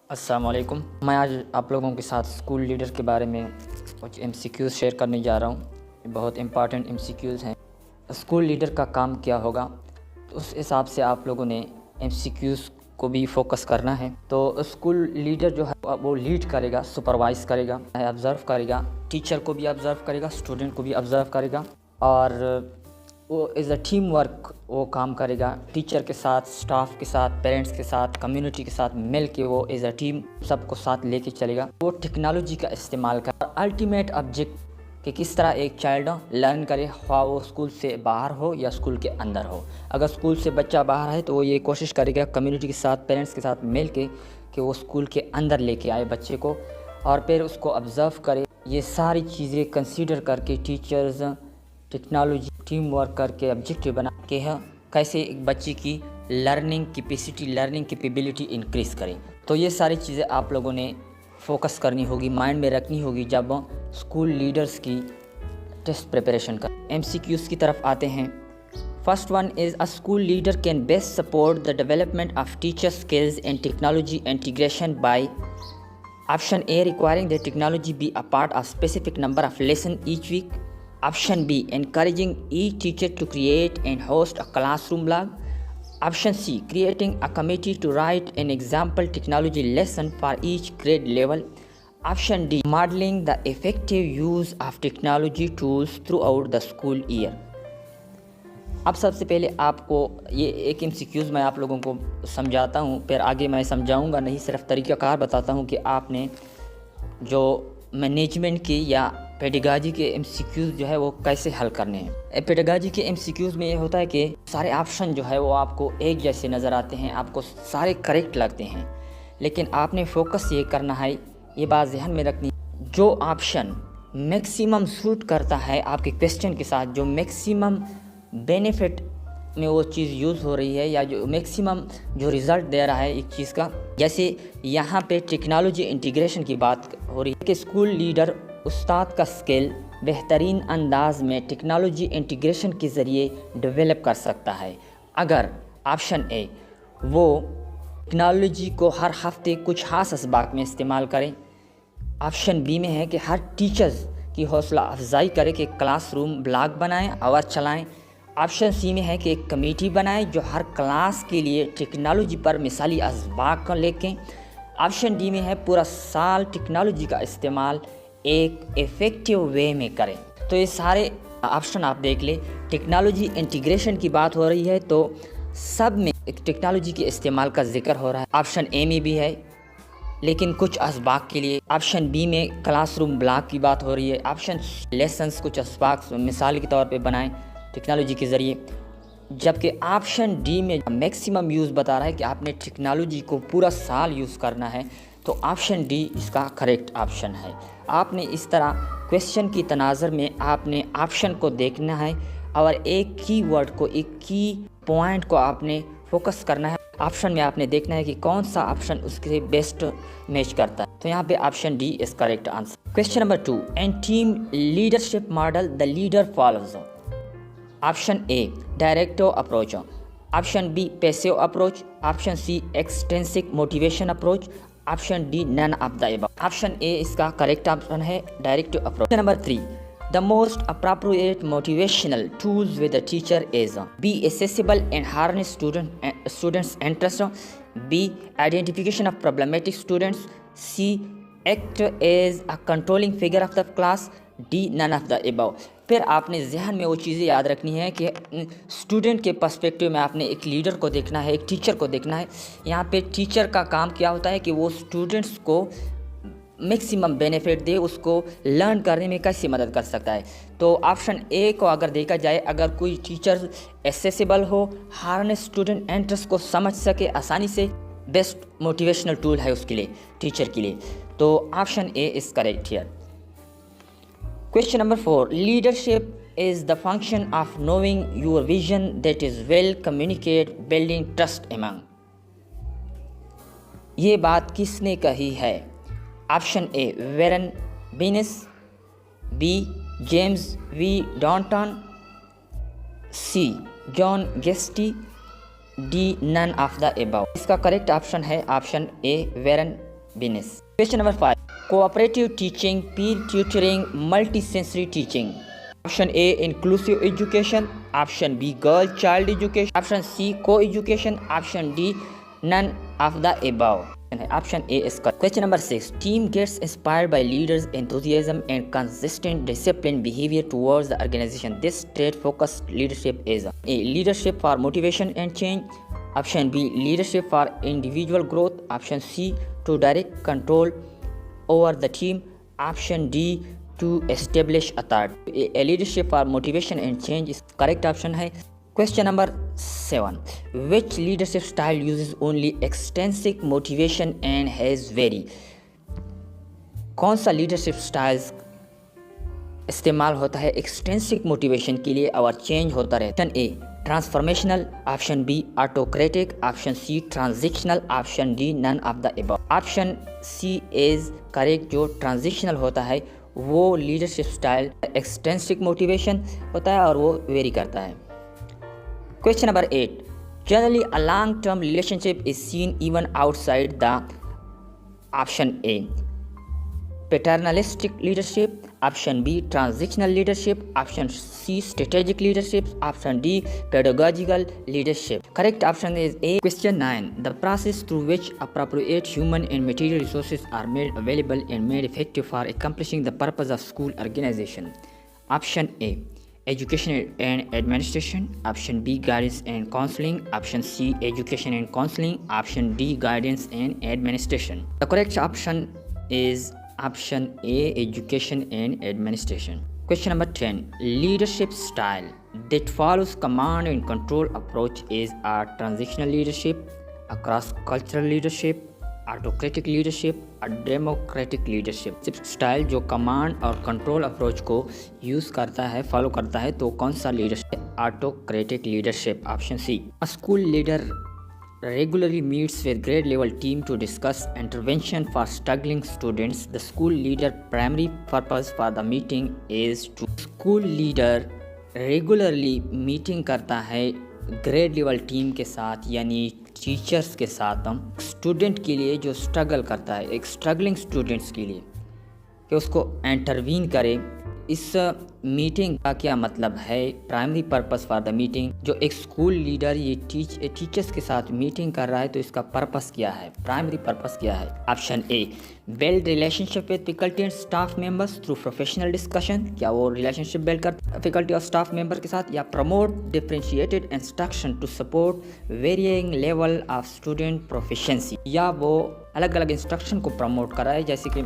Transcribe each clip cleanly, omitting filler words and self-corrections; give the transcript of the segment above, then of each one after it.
अस्सलाम वालेकुम। मैं आज आप लोगों के साथ स्कूल लीडर के बारे में कुछ एमसीक्यूज़ शेयर करने जा रहा हूँ। बहुत इंपॉर्टेंट एमसीक्यूज़ हैं। स्कूल लीडर का काम क्या होगा, तो उस हिसाब से आप लोगों ने एमसीक्यूज़ को भी फोकस करना है। तो स्कूल लीडर जो है वो लीड करेगा, सुपरवाइज़ करेगा, ऑब्ज़र्व करेगा, टीचर को भी ऑब्ज़र्व करेगा, स्टूडेंट को भी ऑब्ज़र्व करेगा और वो एज अ टीम वर्क वो काम करेगा। टीचर के साथ, स्टाफ के साथ, पेरेंट्स के साथ, कम्युनिटी के साथ मिल के वो एज अ टीम सबको साथ लेके चलेगा। वो टेक्नोलॉजी का इस्तेमाल कर अल्टीमेट ऑब्जेक्ट कि किस तरह एक चाइल्ड लर्न करे, ख्वाह वो स्कूल से बाहर हो या स्कूल के अंदर हो। अगर स्कूल से बच्चा बाहर है तो वो ये कोशिश करेगा कम्युनिटी के साथ, पेरेंट्स के साथ मिल के कि वो स्कूल के अंदर लेके आए बच्चे को और फिर उसको ऑब्ज़र्व करे। ये सारी चीज़ें कंसीडर करके टीचर्स टेक्नोलॉजी टीम वर्क करके ऑब्जेक्टिव बना के है कैसे एक बच्चे की learning capacity, learning capability increase करें। तो ये सारी चीज़ें आप लोगों ने फोकस करनी होगी, माइंड में रखनी होगी जब स्कूल लीडर्स की टेस्ट प्रिपरेशन कर। एमसीक्यूज़ की तरफ आते हैं। First one is a school leader can best support the development of teacher skills and technology integration by option A requiring the technology be a part of specific number of lesson each week. Option B, encouraging each teacher to create and host a classroom blog. Option C, creating a committee to write an example technology lesson for each grade level. Option D, modeling the effective use of technology tools throughout the school year. अब सबसे पहले आपको ये एक MCQs मैं आप लोगों को समझाता हूँ, फिर आगे मैं समझाऊँगा नहीं, सिर्फ तरीक़ाकार बताता हूँ कि आपने जो मैनेजमेंट की या पेडागॉजी के एमसीक्यूज़ जो है वो कैसे हल करने हैं। पेडागॉजी के एमसीक्यूज़ में ये होता है कि सारे ऑप्शन जो है वो आपको एक जैसे नज़र आते हैं, आपको सारे करेक्ट लगते हैं, लेकिन आपने फोकस ये करना है, ये बात ध्यान में रखनी, जो ऑप्शन मैक्सिमम सूट करता है आपके क्वेश्चन के साथ, जो मैक्सिमम बेनिफिट में वो चीज़ यूज़ हो रही है या जो मैक्सिमम जो रिज़ल्ट दे रहा है एक चीज़ का। जैसे यहाँ पे टेक्नोलॉजी इंटीग्रेशन की बात हो रही है कि स्कूल लीडर उस्ताद का स्किल बेहतरीन अंदाज में टेक्नोलॉजी इंटीग्रेशन के ज़रिए डेवलप कर सकता है अगर ऑप्शन ए वो टेक्नोलॉजी को हर हफ्ते कुछ खास असबाक में इस्तेमाल करें। ऑप्शन बी में है कि हर टीचर्स की हौसला अफजाई करे कि क्लासरूम ब्लॉग बनाएं और चलाएं। ऑप्शन सी में है कि एक कमेटी बनाएं जो हर क्लास के लिए टेक्नोलॉजी पर मिसाली असबाक लेके। ऑप्शन डी में है पूरा साल टेक्नोलॉजी का इस्तेमाल एक इफ़ेक्टिव वे में करें। तो ये सारे ऑप्शन आप देख ले। टेक्नोलॉजी इंटीग्रेशन की बात हो रही है तो सब में टेक्नोलॉजी के इस्तेमाल का जिक्र हो रहा है। ऑप्शन ए में भी है लेकिन कुछ असबाक के लिए। ऑप्शन बी में क्लासरूम ब्लॉक की बात हो रही है। ऑप्शन लेसन्स कुछ असबाक मिसाल के तौर पे बनाएं टेक्नोलॉजी के ज़रिए, जबकि ऑप्शन डी में मैक्सिमम यूज़ बता रहा है कि आपने टेक्नोलॉजी को पूरा साल यूज़ करना है। तो ऑप्शन डी इसका करेक्ट ऑप्शन है। आपने इस तरह क्वेश्चन की तनाज़र में आपने ऑप्शन को देखना है और एक की वर्ड को, एक की पॉइंट को आपने फोकस करना है। ऑप्शन में आपने देखना है कि कौन सा ऑप्शन उसके बेस्ट मैच करता है। तो यहाँ पे option D is correct answer. Question number 2, and team leadership model the leader follows. Option A directive approach, option B passive approach, option C extensive motivation approach, option D none of the above. Option A इसका correct option है, directive approach. Number 3, the most appropriate motivational tools with the teacher is B accessible and harness students interest, B identification of problematic students, C act as a controlling figure of the class, D none of the above. फिर आपने जहन में वो चीज़ें याद रखनी है कि स्टूडेंट के पर्सपेक्टिव में आपने एक लीडर को देखना है, एक टीचर को देखना है। यहाँ पे टीचर का काम क्या होता है कि वो स्टूडेंट्स को मैक्सिमम बेनिफिट दे, उसको लर्न करने में कैसे मदद कर सकता है। तो ऑप्शन ए को अगर देखा जाए, अगर कोई टीचर एक्सेसिबल हो, हार्नेस स्टूडेंट इंटरेस्ट को समझ सके आसानी से, बेस्ट मोटिवेशनल टूल है उसके लिए, टीचर के लिए। तो option A is correct here. Question number 4, leadership is the function of knowing your vision that is well communicated, building trust among। ये बात किसने कही है? Option A Warren Bennis, B James V Downton, C John Gesty, D none of the above. इसका correct option है option A Warren business. Question number 5. Cooperative teaching, peer tutoring, multisensory teaching. Option A, inclusive education. Option B, girl child education. Option C, co-education. Option D, none of the above. Option A is correct. Question number 6. Team gets inspired by leaders' enthusiasm and consistent disciplined behavior towards the organization. This trait-focused leadership is A, leadership for motivation and change. Option B, leadership for individual growth. Option C, to direct control over the team. Option D, to establish authority. A leadership for motivation and change is correct option है. Question number 7. Which leadership style uses only extrinsic motivation and has very? कौन सा leadership styles इस्तेमाल होता है extrinsic motivation के लिए और change होता रहता है? Option A transformational, option B autocratic, option C transitional, option D none of the above. Option C is correct. जो ट्रांजिशनल होता है वो लीडरशिप स्टाइल एक्सटेंसिक मोटिवेशन होता है और वो वेरी करता है. Question number 8. Generally a long term relationship is seen even outside the. Option A paternalistic leadership, option B transitional leadership, option C strategic leadership, option D pedagogical leadership. Correct option is A. Question 9. The process through which appropriate human and material resources are made available and made effective for accomplishing the purpose of school organization. Option A education and administration, option B guidance and counseling, option C education and counseling, option D guidance and administration. The correct option is option A education and administration. Question number 10. Leadership style that follows command and control approach is a transitional leadership, a cross cultural leadership, autocratic leadership, a democratic leadership. Style जो command और control approach को use करता है, follow करता है, तो कौन सा leadership? Autocratic leadership, option C. A school leader regularly meets with grade level team to discuss intervention for struggling students. The school leader primary purpose for the meeting is to. School leader regularly meeting करता है grade level team के साथ यानी teachers के साथ, हम student के लिए जो स्ट्रगल करता है, एक स्ट्रगलिंग स्टूडेंट्स के लिए, कि उसको इंटरवीन करे. इस मीटिंग का क्या मतलब है? Primary purpose for the meeting. जो एक स्कूल लीडर ये टीचर्स के साथ मीटिंग कर रहा है तो इसका पर्पस क्या है, प्राइमरी पर्पस क्या है? Option A build relationship with faculty and staff members through professional discussion. क्या वो रिलेशनशिप बिल्ड कर फैकल्टी और स्टाफ मेंबर के साथ? या promote differentiated instruction to support varying level of student proficiency. या वो अलग अलग इंस्ट्रक्शन को प्रमोट कर रहा है, जैसे कि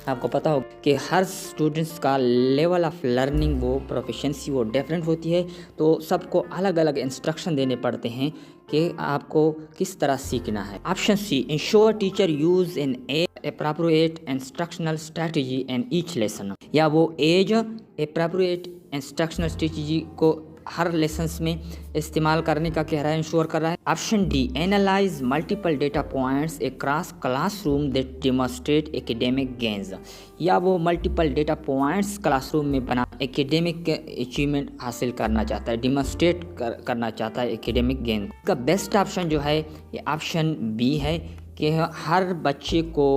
आपको पता हो कि हर स्टूडेंट्स का लेवल ऑफ लर्निंग वो प्रोफिशिएंसी वो डिफरेंट होती है, तो सबको अलग अलग इंस्ट्रक्शन देने पड़ते हैं कि आपको किस तरह सीखना है. Option C ensure teacher use in appropriate instructional strategy in each lesson. या वो एज एप्रोप्रिएट इंस्ट्रक्शनल स्ट्रेटजी को हर लेसन्स में इस्तेमाल करने का कह रहा है, इंश्योर कर रहा है. Option D analyse multiple data points across classroom that demonstrate academic gains. या वो मल्टीपल डेटा पॉइंट्स क्लासरूम में बना एकेडमिक अचीवमेंट हासिल करना चाहता है, डेमोन्स्ट्रेट करना चाहता है एकेडमिक गेन. इसका बेस्ट ऑप्शन जो है ये ऑप्शन बी है कि हर बच्चे को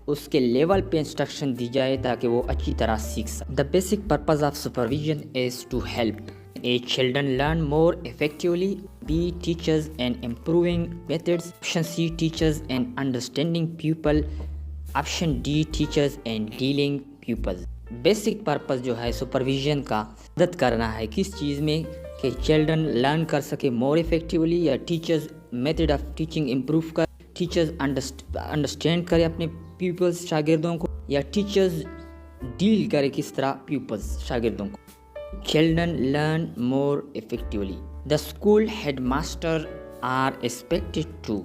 उसके लेवल पे इंस्ट्रक्शन दी जाए ताकि वो अच्छी तरह सीख सके. The basic purpose of supervision is to help A children learn more effectively. B teachers and improving methods. Option C teachers and understanding pupil. Option D teachers and dealing pupils. Basic purpose जो है supervision का मदद करना है किस चीज़ में कि children learn कर सके मोर इफेक्टिवली, या teachers method of teaching improve कर, टीचर्स अंडरस्टैंड करे अपने पीपल्स शागिर्दों को, या टीचर्स डील करे किस तरह पीपल्स शागिर्दों को. Children learn more effectively. The school headmaster are expected to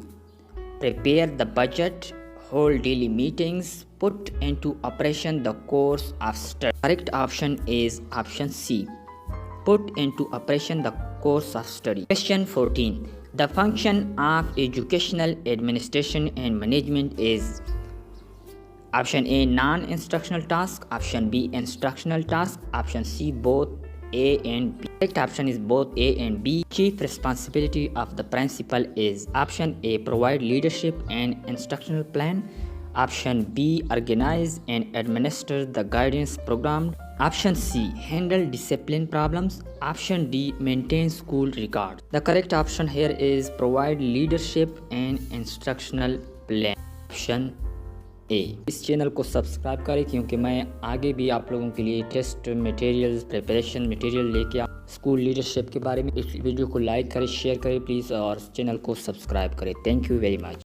prepare the budget, hold daily meetings, put into operation the course of study. Correct option is option C. Put into operation the course of study. Question 14. The function of educational administration and management is option A non-instructional task, option B instructional task, option C both A and B. Correct option is both A and B. Chief responsibility of the principal is option A provide leadership and instructional plan, Option B, organize and administer the guidance program. Option C, handle discipline problems. Option D, maintain school records. The correct option here is provide leadership and instructional plan. Option A. इस channel को subscribe करें क्योंकि मैं आगे भी आप लोगों के लिए टेस्ट मटेरियल्स, प्रिपरेशन मटेरियल लेके आ स्कूल लीडरशिप के बारे में। इस वीडियो को लाइक करें, शेयर करें प्लीज़, और चैनल को सब्सक्राइब करें। Thank you very much.